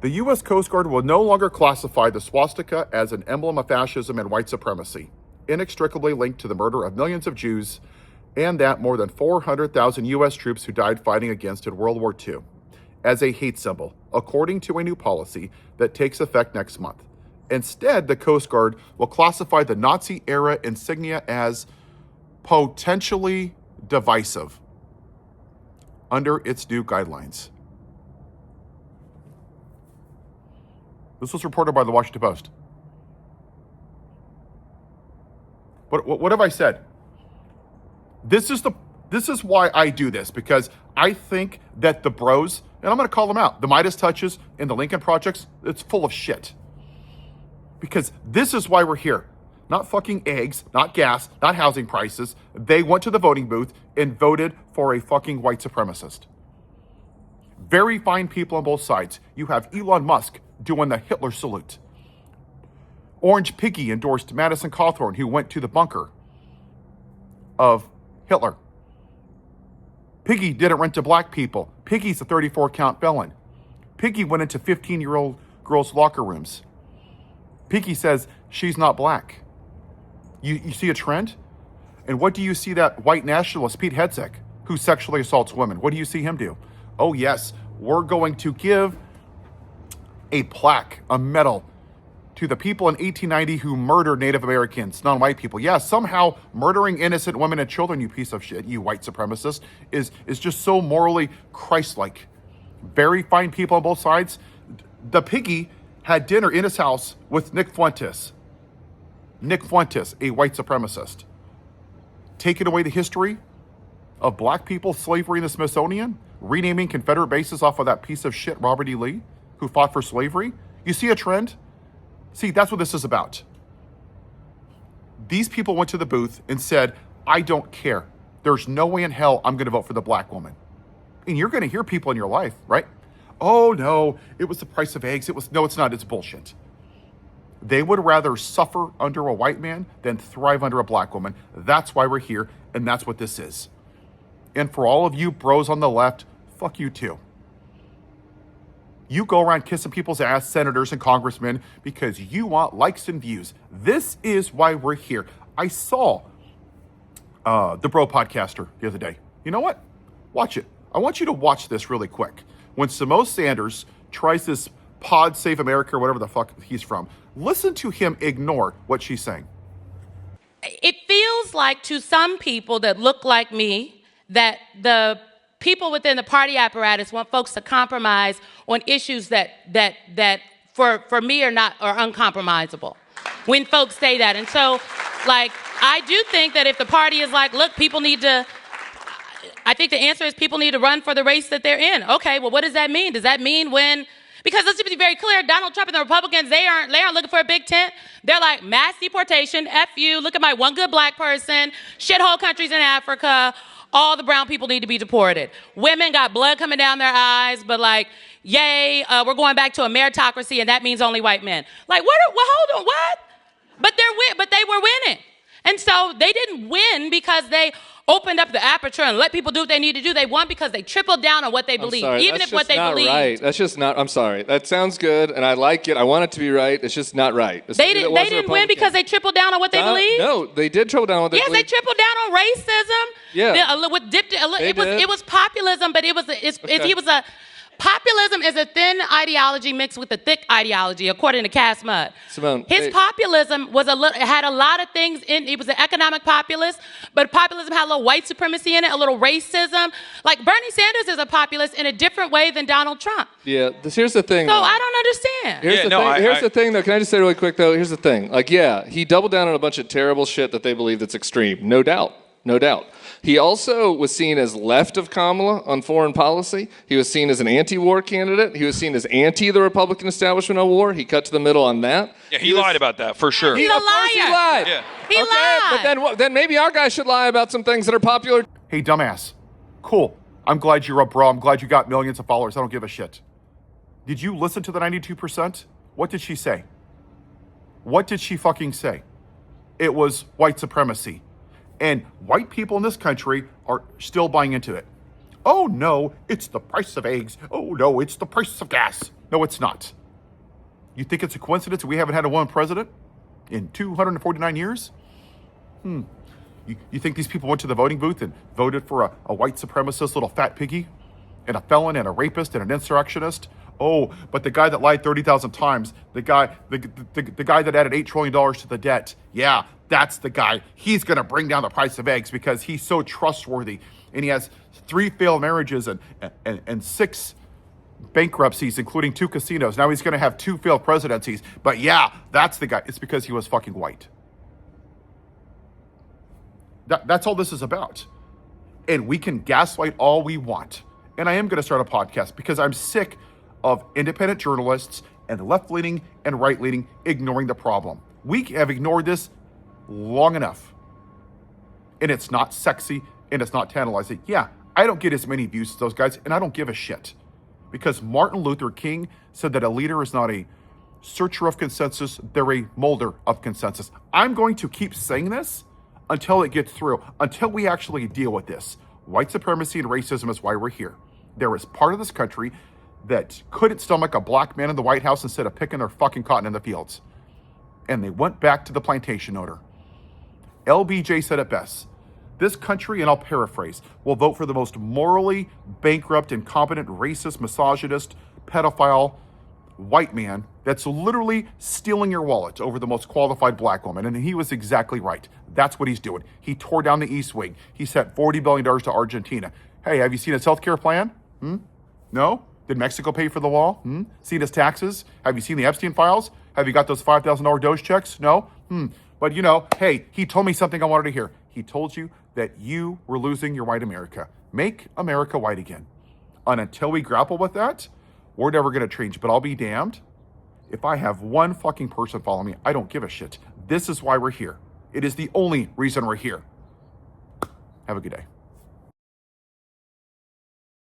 The U.S. Coast Guard will no longer classify the swastika as an emblem of fascism and white supremacy, inextricably linked to the murder of millions of Jews and that more than 400,000 U.S. troops who died fighting against in World War II, as a hate symbol, according to a new policy that takes effect next month. Instead, the Coast Guard will classify the Nazi-era insignia as potentially divisive under its new guidelines. This was reported by the Washington Post. But what have I said? This is why I do this, because I think that the bros, and I'm going to call them out, the Midas Touches and the Lincoln Projects, it's full of shit. Because this is why we're here. Not fucking eggs, not gas, not housing prices. They went to the voting booth and voted for a fucking white supremacist. Very fine people on both sides. You have Elon Musk doing the Hitler salute. Orange Piggy endorsed Madison Cawthorn, who went to the bunker of Hitler. Piggy didn't rent to black people. Piggy's a 34-count felon. Piggy went into 15-year-old girls' locker rooms. Piggy says she's not black. You see a trend? And what do you see that white nationalist, Pete Hegseth, who sexually assaults women, what do you see him do? Oh yes, we're going to give a plaque, a medal, to the people in 1890 who murdered Native Americans, non-white people. Yeah, somehow murdering innocent women and children, you piece of shit, you white supremacist, is just so morally Christ-like. Very fine people on both sides. The Piggy had dinner in his house with Nick Fuentes. Nick Fuentes, a white supremacist. Taking away the history of black people, slavery in the Smithsonian, renaming Confederate bases off of that piece of shit, Robert E. Lee, who fought for slavery. You see a trend? See, that's what this is about. These people went to the booth and said, I don't care. There's no way in hell I'm going to vote for the black woman. And you're going to hear people in your life, right? Oh, no, it was the price of eggs. No, it's not. It's bullshit. They would rather suffer under a white man than thrive under a black woman. That's why we're here, and that's what this is. And for all of you bros on the left, fuck you too. You go around kissing people's ass, senators and congressmen, because you want likes and views. This is why we're here. I saw the Bro Podcaster the other day. You know what? Watch it. I want you to watch this really quick. When Samoa Sanders tries this Pod Save America or whatever the fuck he's from, listen to him ignore what she's saying. It feels like to some people that look like me that the people within the party apparatus want folks to compromise on issues that for me are uncompromisable. When folks say that. And so, like, I do think that if the party is like, look, I think the answer is people need to run for the race that they're in. Okay, well, what does that mean? Does that mean because let's be very clear, Donald Trump and the Republicans, they aren't looking for a big tent. They're like, mass deportation, F you, look at my one good black person, shithole countries in Africa, all the brown people need to be deported. Women got blood coming down their eyes, but like, yay, we're going back to a meritocracy, and that means only white men. Like, hold on, what? But they were winning. And so they didn't win because they opened up the aperture and let people do what they need to do. They won because they tripled down on what they believe, even if what they believe. Right. That's just not. I'm sorry. That sounds good, and I like it. I want it to be right. It's just not right. They didn't win because they tripled down on what they believe. No, they did triple down on what they believe. Yes, they tripled down on racism. Yeah. It was populism, but populism is a thin ideology mixed with a thick ideology, according to Cass Mudd. Simone, his populism had a lot of things in. It was an economic populist, but populism had a little white supremacy in it, a little racism. Like Bernie Sanders is a populist in a different way than Donald Trump. Yeah, here's the thing. So I don't understand. Here's the thing, though. Can I just say really quick, though? Here's the thing. Like, yeah, he doubled down on a bunch of terrible shit that they believe that's extreme. No doubt. He also was seen as left of Kamala on foreign policy. He was seen as an anti-war candidate. He was seen as anti the Republican establishment on war. He cut to the middle on that. Yeah, he lied about that, for sure. He's a liar. Of course he lied. Yeah. He lied. But then maybe our guy should lie about some things that are popular. Hey, dumbass. Cool. I'm glad you're a bro. I'm glad you got millions of followers. I don't give a shit. Did you listen to the 92%? What did she say? What did she fucking say? It was white supremacy. And white people in this country are still buying into it. Oh no, it's the price of eggs. Oh no, it's the price of gas. No, it's not. You think it's a coincidence that we haven't had a woman president in 249 years? You think these people went to the voting booth and voted for a white supremacist little fat piggy and a felon and a rapist and an insurrectionist? Oh, but the guy that lied 30,000 times, the guy that added $8 trillion to the debt, yeah, that's the guy. He's going to bring down the price of eggs because he's so trustworthy. And he has 3 failed marriages and 6 bankruptcies, including 2 casinos. Now he's going to have 2 failed presidencies. But yeah, that's the guy. It's because he was fucking white. That's all this is about. And we can gaslight all we want. And I am going to start a podcast because I'm sick of independent journalists and left-leaning and right-leaning ignoring the problem. We have ignored this long enough. And it's not sexy and it's not tantalizing. Yeah, I don't get as many views as those guys, and I don't give a shit. Because Martin Luther King said that a leader is not a searcher of consensus, they're a molder of consensus. I'm going to keep saying this until it gets through, until we actually deal with this. White supremacy and racism is why we're here. There is part of this country that couldn't stomach a black man in the White House instead of picking their fucking cotton in the fields. And they went back to the plantation owner. LBJ said it best. This country, and I'll paraphrase, will vote for the most morally bankrupt, incompetent, racist, misogynist, pedophile white man that's literally stealing your wallet over the most qualified black woman. And he was exactly right. That's what he's doing. He tore down the East Wing. He sent $40 billion to Argentina. Hey, have you seen his healthcare plan? No? Did Mexico pay for the wall? Seen his taxes? Have you seen the Epstein files? Have you got those $5,000 Doge checks? No? But hey, he told me something I wanted to hear. He told you that you were losing your white America. Make America white again. And until we grapple with that, we're never going to change. But I'll be damned if I have one fucking person follow me. I don't give a shit. This is why we're here. It is the only reason we're here. Have a good day.